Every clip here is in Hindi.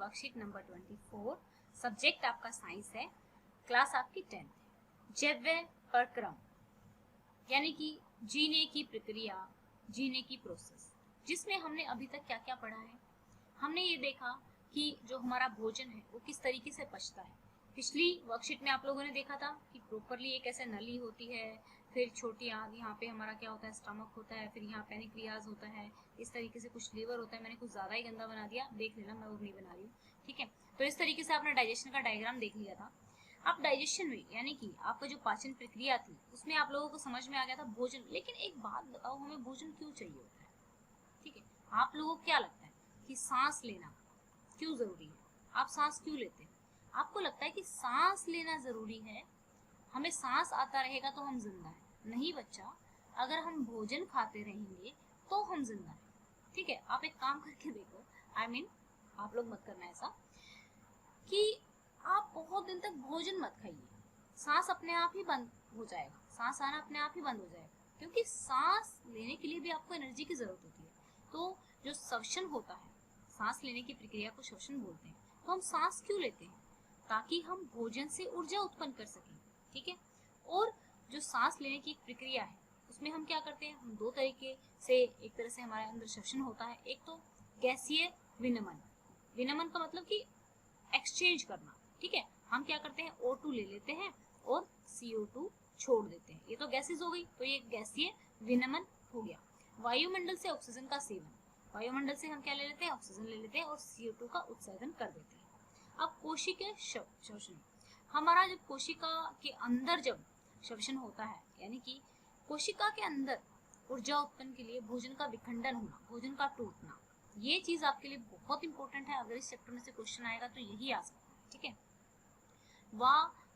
Worksheet number 24। सब्जेक्ट आपका साइंस है, क्लास आपकी 10th। जैव प्रक्रम यानी कि जीने की प्रक्रिया, जीने की प्रोसेस, जिसमें हमने अभी तक क्या क्या पढ़ा है। हमने ये देखा कि जो हमारा भोजन है वो किस तरीके से पचता है। पिछली वर्कशीट में आप लोगों ने देखा था कि प्रॉपरली एक ऐसे नली होती है, फिर छोटी आंत, यहाँ पे हमारा क्या होता है, स्टमक होता है, फिर यहाँ पैनिक्रियाज होता है, इस तरीके से कुछ लीवर होता है। मैंने कुछ ज्यादा ही गंदा बना दिया, देख लेना, मैं वो नहीं बना रही हूँ, ठीक है। तो इस तरीके से आपने डाइजेशन का डायग्राम देख लिया था। अब डाइजेशन में यानी कि आपका जो पाचन प्रक्रिया थी उसमें आप लोगों को समझ में आ गया था भोजन। लेकिन एक बात बताओ, हमें भोजन क्यों चाहिए होता है? ठीक है, आप लोगों को क्या लगता है कि सांस लेना क्यों जरूरी है? आप सांस क्यों लेते हैं? आपको लगता है कि सांस लेना जरूरी है, हमें सांस आता रहेगा तो हम जिंदा है। नहीं बच्चा, अगर हम भोजन खाते रहेंगे तो हम जिंदा है, ठीक है। आप एक काम करके देखो, आप लोग मत करना ऐसा कि आप बहुत दिन तक भोजन मत खाइए, सांस अपने आप ही बंद हो जाएगा, सांस आना अपने आप ही बंद हो जाएगा, क्योंकि सांस लेने के लिए भी आपको एनर्जी की जरूरत होती है। तो जो श्वसन होता है, सांस लेने की प्रक्रिया को श्वसन बोलते हैं। तो हम सांस क्यों लेते हैं? ताकि हम भोजन से ऊर्जा उत्पन्न कर सकें, ठीक है। और जो सांस लेने की प्रक्रिया है उसमें हम क्या करते हैं, हम दो तरीके से, एक तरह से हमारे अंदर श्वसन होता है। एक तो गैसीय विनमन, विनमन का मतलब कि एक्सचेंज करना, ठीक है। हम क्या करते हैं, O2 ले लेते हैं और CO2 छोड़ देते हैं, ये तो गैसेज हो गई, तो ये गैसीय विनमन हो गया। वायुमंडल से ऑक्सीजन का सेवन, वायुमंडल से हम क्या ले लेते हैं, ऑक्सीजन ले लेते हैं और CO2 का उत्सर्जन कर देते हैं। अब कोशिका श्वसन, हमारा जब कोशिका के अंदर जब श्वसन होता है, यानी कि कोशिका के अंदर ऊर्जा उत्पन्न के लिए भोजन का विखंडन होना, भोजन का टूटना, ये चीज आपके लिए बहुत इंपॉर्टेंट है। अगर इस चैप्टर में से क्वेश्चन आएगा तो यही आ सकता है, ठीक है।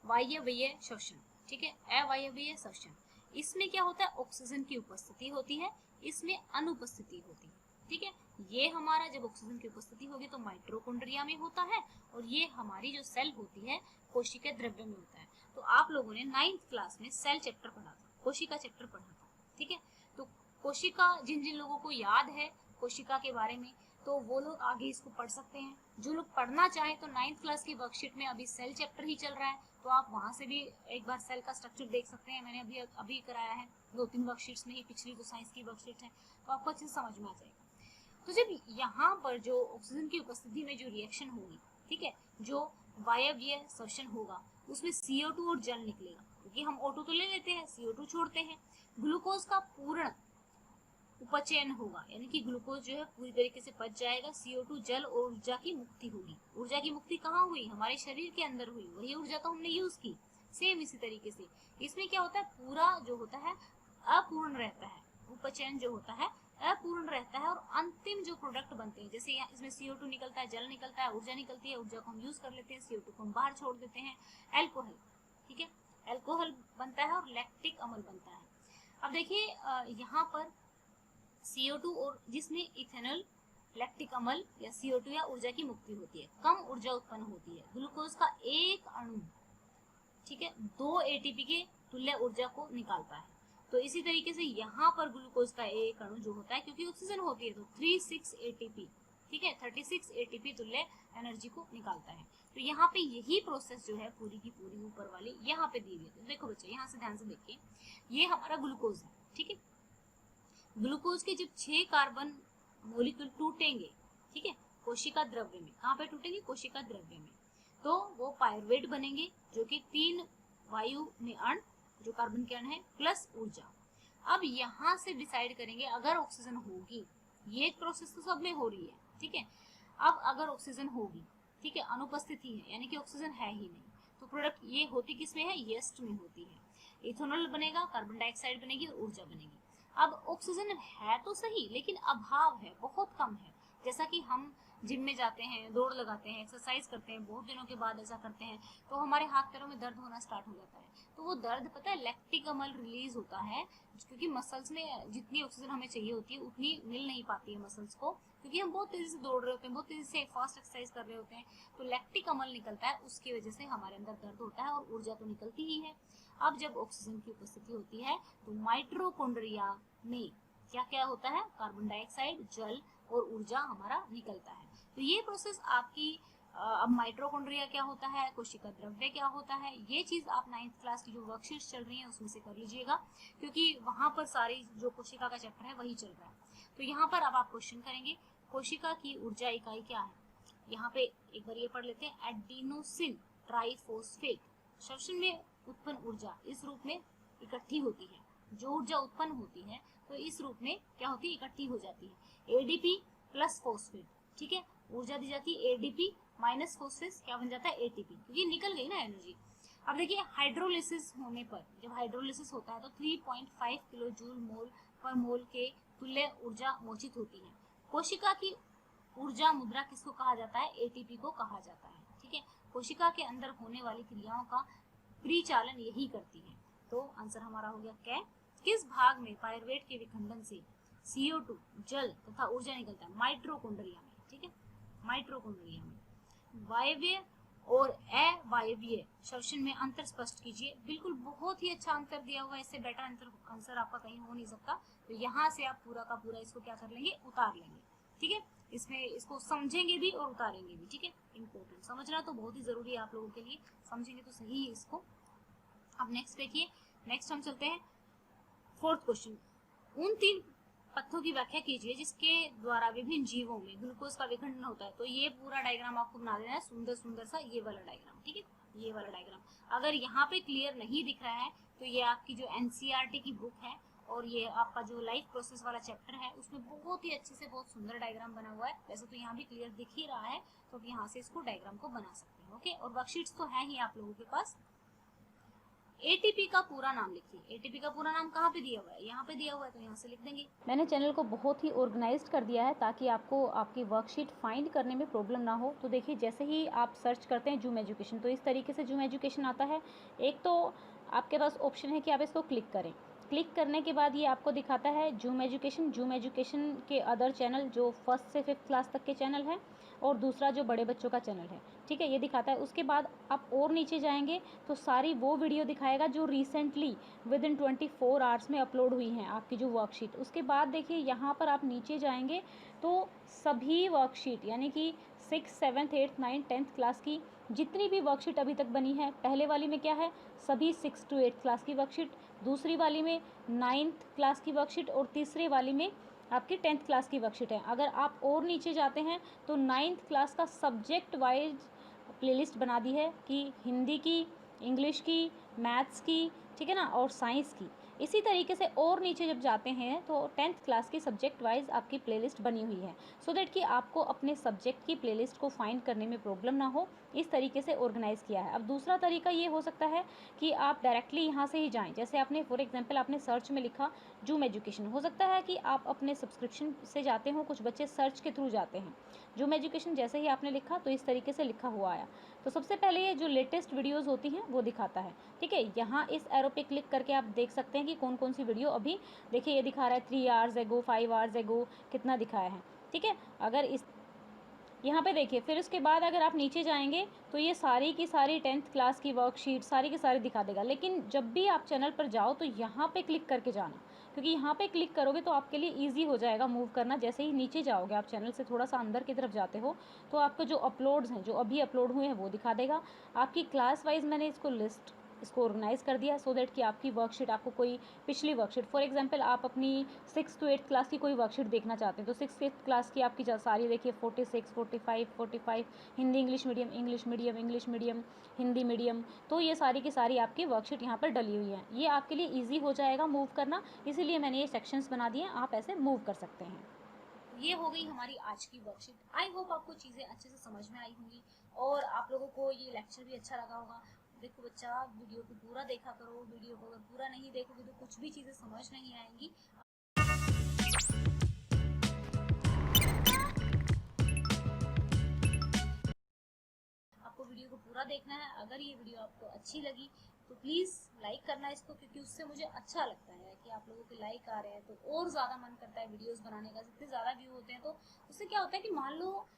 वायवीय श्वसन, ठीक है, अवायवीय श्वसन, इसमें क्या होता है, ऑक्सीजन की उपस्थिति होती है, इसमें अनुपस्थिति होती है, ठीक है। ये हमारा जब ऑक्सीजन की उपस्थिति होगी तो माइटोकॉन्ड्रिया में होता है, और ये हमारी जो सेल होती है कोशिका द्रव्य में होता है। तो आप लोगों ने 9th क्लास में सेल चैप्टर पढ़ा था, कोशिका चैप्टर पढ़ा था, ठीक है। तो कोशिका, जिन जिन लोगों को याद है कोशिका के बारे में, तो वो लोग आगे इसको पढ़ सकते हैं। जो लोग पढ़ना चाहे तो 9th क्लास की वर्कशीट में अभी सेल चैप्टर ही चल रहा है, तो आप वहां से भी एक बार सेल का स्ट्रक्चर देख सकते हैं। मैंने अभी कराया है 2-3 वर्कशीट्स में ही, पिछली जो साइंस की वर्कशीट है, तो आपको अच्छे से समझ में आ जाएगा। तो जब यहाँ पर जो ऑक्सीजन की उपस्थिति में जो रिएक्शन होगी, ठीक है, जो वायवीय श्वसन होगा, उसमें CO2 और जल निकलेगा, क्योंकि हम O2 तो ले लेते हैं, CO2 छोड़ते हैं। ग्लूकोज का पूर्ण उपचयन होगा, यानी कि ग्लूकोज जो है पूरी तरीके से पच जाएगा, CO2 जल और ऊर्जा की मुक्ति होगी। ऊर्जा की मुक्ति कहाँ हुई? हमारे शरीर के अंदर हुई, वही ऊर्जा तो हमने यूज की। सेम इसी तरीके से इसमें क्या होता है, पूरा जो होता है अपूर्ण रहता है, उपचयन जो होता है अपूर्ण रहता है, और अंतिम जो प्रोडक्ट बनते हैं, जैसे यहाँ इसमें CO2 निकलता है, जल निकलता है, ऊर्जा निकलती है, ऊर्जा को हम यूज कर लेते हैं, CO2 को हम बाहर छोड़ देते हैं, एल्कोहल, ठीक है, एल्कोहल बनता है और लैक्टिक अम्ल बनता है। अब देखिए यहाँ पर CO2 और जिसमें इथेनॉल, लैक्टिक अम्ल या CO2 या ऊर्जा की मुक्ति होती है, कम ऊर्जा उत्पन्न होती है। ग्लूकोज का एक अणु, ठीक है, 2 ATP के तुल्य ऊर्जा को निकालता है। तो इसी तरीके से यहाँ पर ग्लूकोज का एक अणु जो होता है, क्योंकि ऑक्सीजन होती है, तो 36 ATP, ठीक है, 36 ATP तुल्य एनर्जी को निकालता है। तो यहाँ पे यही प्रोसेस जो है पूरी की पूरी ऊपर वाली यहाँ पे दी हुई है। देखो बच्चे, यहाँ से ध्यान से देखिए, ये हमारा ग्लूकोज है, ठीक है। ग्लूकोज के जब 6 कार्बन मॉलिक्यूल टूटेंगे, ठीक है, कोशिका द्रव्य में, कहाँ पे टूटेंगे, कोशिका द्रव्य में, तो वो पायरुवेट बनेंगे, जो कि 3 वायु में अण, जो कार्बन के अण है, प्लस ऊर्जा। अब यहाँ से डिसाइड करेंगे अगर ऑक्सीजन होगी, ये प्रोसेस तो सब में हो रही है, ठीक है। अब अगर ऑक्सीजन होगी, ठीक है, अनुपस्थिति है, यानी कि ऑक्सीजन है ही नहीं, तो प्रोडक्ट ये होती किस में है, यीस्ट में होती है। इथेनॉल बनेगा, कार्बन डाइऑक्साइड बनेगी और ऊर्जा बनेगी। अब ऑक्सीजन है तो सही, लेकिन अभाव है, बहुत कम है। जैसा कि हम जिम में जाते हैं, दौड़ लगाते हैं, एक्सरसाइज करते हैं, बहुत दिनों के बाद ऐसा करते हैं, तो हमारे हाथ पैरों में दर्द होना स्टार्ट हो जाता है। तो वो दर्द पता है, लैक्टिक अम्ल रिलीज होता है, क्योंकि मसल्स में जितनी ऑक्सीजन हमें चाहिए होती है उतनी मिल नहीं पाती है मसल्स को, क्योंकि हम बहुत तेजी से दौड़ रहे होते हैं, बहुत तेजी से फास्ट एक्सरसाइज कर रहे होते हैं, तो लैक्टिक अम्ल निकलता है, उसकी वजह से हमारे अंदर दर्द होता है, और ऊर्जा तो निकलती ही है। अब जब ऑक्सीजन की उपस्थिति होती है तो माइटोकॉन्ड्रिया में क्या क्या होता है, कार्बन डाइऑक्साइड, जल और ऊर्जा हमारा निकलता है। तो ये प्रोसेस आपकी अब माइटोकॉन्ड्रिया क्या होता है, कोशिका द्रव्य क्या होता है, ये चीज आप 9th क्लास की जो वर्कशीट्स चल रही है उसमें से कर लीजिएगा, क्योंकि वहां पर सारी जो कोशिका का चैप्टर है वही चल रहा है। तो यहाँ पर अब आप क्वेश्चन करेंगे कोशिका की ऊर्जा इकाई क्या है। यहाँ पे एक बार ये पढ़ लेते हैं, एडिनोसिन ट्राइफॉस्फेट श्वसन में उत्पन्न ऊर्जा इस रूप में इकट्ठी होती है। जो ऊर्जा उत्पन्न होती है तो इस रूप में क्या होती है, इकट्ठी हो जाती है। एडीपी प्लस फॉस्फेट, ठीक है, ऊर्जा दी जाती है एडीपी माइनस फॉस्फेट क्या बन जाता है, एटीपी, क्योंकि निकल गई ना एनर्जी। अब देखिए हाइड्रोलिसिस होने पर, जब हाइड्रोलिसिस होता है तो 3.5 किलो जूल मोल पर मोल के तुल्य ऊर्जा मोचित होती है। कोशिका की ऊर्जा मुद्रा किसको कहा जाता है, एटीपी को कहा जाता है, ठीक है। कोशिका के अंदर होने वाली क्रियाओं का परिचालन यही करती है। तो आंसर हमारा हो गया क्या, किस भाग में पायरुवेट के विखंडन से CO2 जल तथा ऊर्जा निकलता है, माइटोकॉन्ड्रिया में, ठीक है, माइटोकॉन्ड्रिया में। वायवीय और अवायवीय श्वसन में अंतर स्पष्ट कीजिए। बिल्कुल बहुत ही अच्छा अंतर दिया हुआ है, इससे बेटर आंसर आपका कहीं हो नहीं सकता। तो यहाँ से आप पूरा का पूरा इसको क्या कर लेंगे, उतार लेंगे, ठीक है। इसमें इसको समझेंगे भी और उतारेंगे भी, ठीक है। इम्पोर्टेंट समझना तो बहुत ही जरूरी है आप लोगों के लिए, समझेंगे तो सही है इसको। अब नेक्स्ट देखिए, नेक्स्ट हम चलते हैं 4th क्वेश्चन। उन 3 पथ्यों की व्याख्या कीजिए जिसके द्वारा विभिन्न जीवों में ग्लूकोज का विखंडन होता है। तो ये पूरा डायग्राम आपको बना देना है, सुंदर सुंदर सा ये वाला डायग्राम, ठीक है, ये वाला डायग्राम। अगर यहाँ पे क्लियर नहीं दिख रहा है तो ये आपकी जो NCERT की बुक है और ये आपका जो लाइफ प्रोसेस वाला चैप्टर है उसमें बहुत ही अच्छे से बहुत सुंदर डायग्राम बना हुआ है। वैसे तो यहाँ भी क्लियर दिख ही रहा है, तो आप यहाँ से इसको डायग्राम को बना सकते हैं, ओके। और वर्कशीट्स तो है ही आप लोगों के पास। एटीपी का पूरा नाम लिखिए। एटीपी का पूरा नाम कहाँ पे दिया हुआ है, यहाँ पे दिया हुआ है, तो यहाँ से लिख देंगे। मैंने चैनल को बहुत ही ऑर्गेनाइज्ड कर दिया है ताकि आपको आपकी वर्कशीट फाइंड करने में प्रॉब्लम ना हो। तो देखिए जैसे ही आप सर्च करते हैं जूम एजुकेशन, तो इस तरीके से जूम एजुकेशन आता है। एक तो आपके पास ऑप्शन है कि आप इसको क्लिक करें। क्लिक करने के बाद ये आपको दिखाता है जूम एजुकेशन। जूम एजुकेशन के अदर चैनल जो 1st से 5th क्लास तक के चैनल हैं, और दूसरा जो बड़े बच्चों का चैनल है, ठीक है, ये दिखाता है। उसके बाद आप और नीचे जाएंगे तो सारी वो वीडियो दिखाएगा जो रिसेंटली विद इन 24 आवर्स में अपलोड हुई हैं आपकी जो वर्कशीट। उसके बाद देखिए यहाँ पर आप नीचे जाएंगे तो सभी वर्कशीट यानी कि 6th 7th 8th 9th 10th class की जितनी भी वर्कशीट अभी तक बनी है, पहले वाली में क्या है, सभी 6th to 8th क्लास की वर्कशीट, दूसरी वाली में 9th क्लास की वर्कशीट, और तीसरी वाली में आपकी 10th क्लास की वर्कशीट है। अगर आप और नीचे जाते हैं तो 9th क्लास का सब्जेक्ट वाइज प्लेलिस्ट बना दी है कि हिंदी की, इंग्लिश की, मैथ्स की, ठीक है ना, और साइंस की। इसी तरीके से और नीचे जब जाते हैं तो 10th क्लास की सब्जेक्ट वाइज आपकी प्लेलिस्ट बनी हुई है, सो दैट कि आपको अपने सब्जेक्ट की प्लेलिस्ट को फाइंड करने में प्रॉब्लम ना हो। इस तरीके से ऑर्गेनाइज़ किया है। अब दूसरा तरीका ये हो सकता है कि आप डायरेक्टली यहाँ से ही जाएँ। जैसे आपने फॉर एग्जाम्पल आपने सर्च में लिखा जूम एजुकेशन, हो सकता है कि आप अपने सब्सक्रिप्शन से जाते हो, कुछ बच्चे सर्च के थ्रू जाते हैं। जूम एजुकेशन जैसे ही आपने लिखा तो इस तरीके से लिखा हुआ आया। तो सबसे पहले ये जो लेटेस्ट वीडियोज़ होती हैं वो दिखाता है, ठीक है। यहाँ इस एरो पे क्लिक करके आप देख सकते हैं कि कौन कौन सी वीडियो अभी, देखिए ये दिखा रहा है 3 आवर्स एगो, 5 आवर्स एगो, कितना दिखाया है, ठीक है। अगर इस यहाँ पे देखिए, फिर उसके बाद अगर आप नीचे जाएंगे तो ये सारी की सारी 10th क्लास की वर्कशीट सारी की सारी दिखा देगा। लेकिन जब भी आप चैनल पर जाओ तो यहाँ पे क्लिक करके जाना, क्योंकि यहाँ पे क्लिक करोगे तो आपके लिए ईजी हो जाएगा मूव करना। जैसे ही नीचे जाओगे आप चैनल से थोड़ा सा अंदर की तरफ जाते हो तो आपको जो अपलोड्स हैं, जो अभी अपलोड हुए हैं वो दिखा देगा। आपकी क्लास वाइज मैंने इसको ऑर्गेनाइज कर दिया सो दैट कि आपकी वर्कशीट, आपको कोई पिछली वर्कशीट, फॉर एग्जांपल आप अपनी 6th to 8th क्लास की कोई वर्कशीट देखना चाहते हैं तो 6th 8th क्लास की आपकी सारी देखिए 46 45 Hindi English medium English medium English medium Hindi medium, तो ये सारी की सारी आपकी वर्कशीट यहाँ पर डली हुई हैं। ये आपके लिए ईजी हो जाएगा मूव करना, इसीलिए मैंने ये सेक्शंस बना दिए, आप ऐसे मूव कर सकते हैं। ये हो गई हमारी आज की वर्कशीट। आई होप आपको चीज़ें अच्छे से समझ में आई होंगी और आप लोगों को ये लेक्चर भी अच्छा लगा होगा। देखो बच्चा, वीडियो को पूरा देखा करो, वीडियो को अगर पूरा नहीं देखोगे तो कुछ भी चीज़ें समझ नहीं आएंगी। आपको वीडियो को पूरा देखना है। अगर ये वीडियो आपको अच्छी लगी तो प्लीज़ लाइक करना इसको, क्योंकि उससे मुझे अच्छा लगता है कि आप लोगों के लाइक आ रहे हैं तो और ज़्यादा मन करता है वीडियोस बनाने का। जितने ज़्यादा व्यू होते हैं तो उससे क्या होता है कि मान लो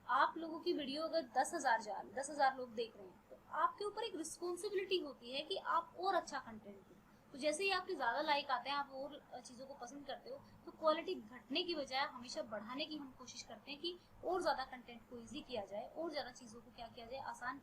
आप लोगों की वीडियो अगर 10,000 लोग देख रहे हैं तो आपके ऊपर एक रिस्पॉन्सिबिलिटी होती है कि आप और अच्छा कंटेंट दें। तो जैसे ही आपके ज़्यादा लाइक आते हैं, आप और चीज़ों को पसंद करते हो, तो क्वालिटी घटने की बजाय हमेशा बढ़ाने की हम कोशिश करते हैं कि और ज़्यादा कंटेंट को ईजी किया जाए, और ज़्यादा चीज़ों को क्या किया जाए, आसान